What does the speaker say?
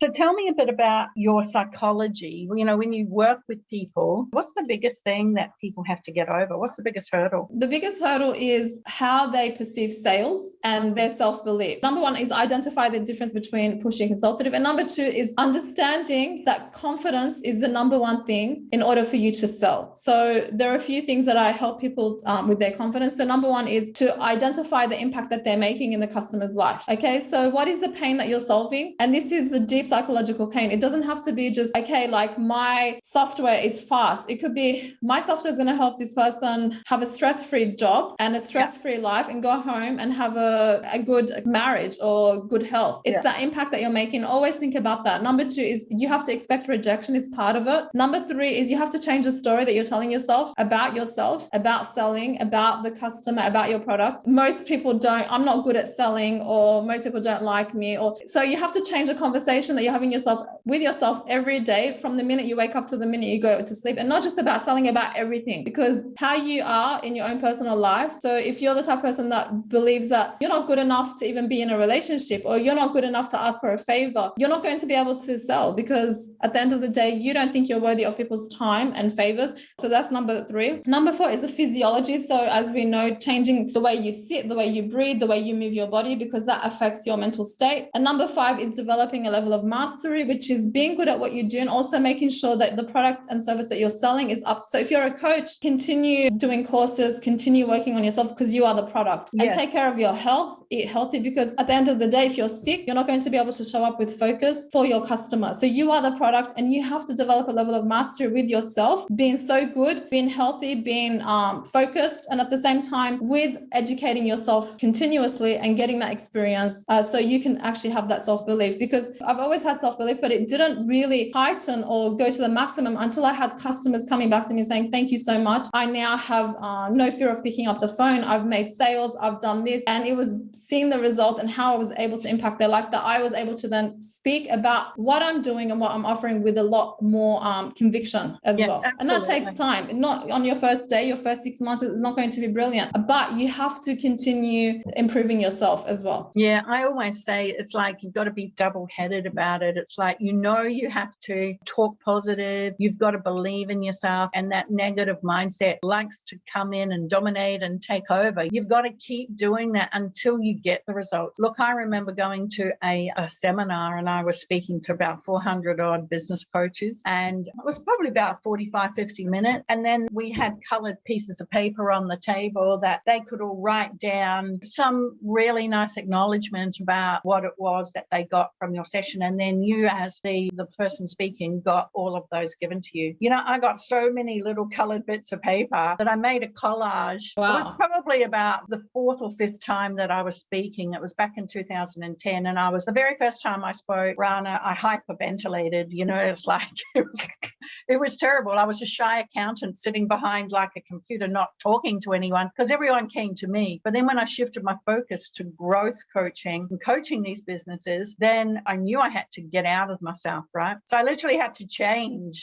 So tell me a bit about your psychology. You know, when you work with people, what's the biggest thing that people have to get over? What's the biggest hurdle? The biggest hurdle is how they perceive sales and their self-belief. Number one is identify the difference between pushy and consultative. And number two is understanding that confidence is the number one thing in order for you to sell. So there are a few things that I help people with their confidence. So number one is to identify the impact that they're making in the customer's life. Okay, so what is the pain that you're solving? And this is the deep psychological pain. It doesn't have to be just, okay, like my software is fast. It could be my software is going to help this person have a stress-free job and a stress-free life and go home and have a good marriage or good health. It's that impact that you're making. Always think about that. Number two is you have to expect rejection is part of it. Number three is you have to change the story that you're telling yourself, about selling, about the customer, about your product. Most people don't, I'm not good at selling, or most people don't like me. Or so you have to change the conversation that you're having with yourself every day, from the minute you wake up to the minute you go to sleep, and not just about selling, about everything, because how you are in your own personal life. So if you're the type of person that believes that you're not good enough to even be in a relationship, or you're not good enough to ask for a favor, you're not going to be able to sell, because at the end of the day, you don't think you're worthy of people's time and favors. So that's number three. Number four is the physiology. So as we know, changing the way you sit, the way you breathe, the way you move your body, because that affects your mental state. And number five is developing a level of mastery, which is being good at what you do and also making sure that the product and service that you're selling is up. So if you're a coach, continue doing courses, continue working on yourself, because you are the product. And take care of your health, eat healthy, because at the end of the day, if you're sick, you're not going to be able to show up with focus for your customer. So you are the product, and you have to develop a level of mastery with yourself, being so good, being healthy, being focused, and at the same time with educating yourself continuously and getting that experience so you can actually have that self-belief. Because I've always had self-belief, but it didn't really heighten or go to the maximum until I had customers coming back to me saying, thank you so much. I now have no fear of picking up the phone. I've made sales. I've done this. And it was seeing the results and how I was able to impact their life, that I was able to then speak about what I'm doing and what I'm offering with a lot more conviction as well. Absolutely. And that takes time. Not on your first day, your first 6 months, it's not going to be brilliant, but you have to continue improving yourself as well. Yeah, I always say it's like you've got to be double-headed about it. It's like, you have to talk positive. You've got to believe in yourself, and that negative mindset likes to come in and dominate and take over. You've got to keep doing that until you get the results. Look, I remember going to a seminar, and I was speaking to about 400 odd business coaches, and it was probably about 45, 50 minutes. And then we had colored pieces of paper on the table that they could all write down some really nice acknowledgement about what it was that they got from your session. And then you, as the person speaking, got all of those given to you. I got so many little colored bits of paper that I made a collage. Wow. It was probably about the fourth or fifth time that I was speaking. It was back in 2010. And the very first time I spoke, Rana, I hyperventilated. It's like, it was terrible. I was a shy accountant sitting behind like a computer, not talking to anyone, because everyone came to me. But then when I shifted my focus to growth coaching and coaching these businesses, then I knew I had to get out of myself, right? So I literally had to change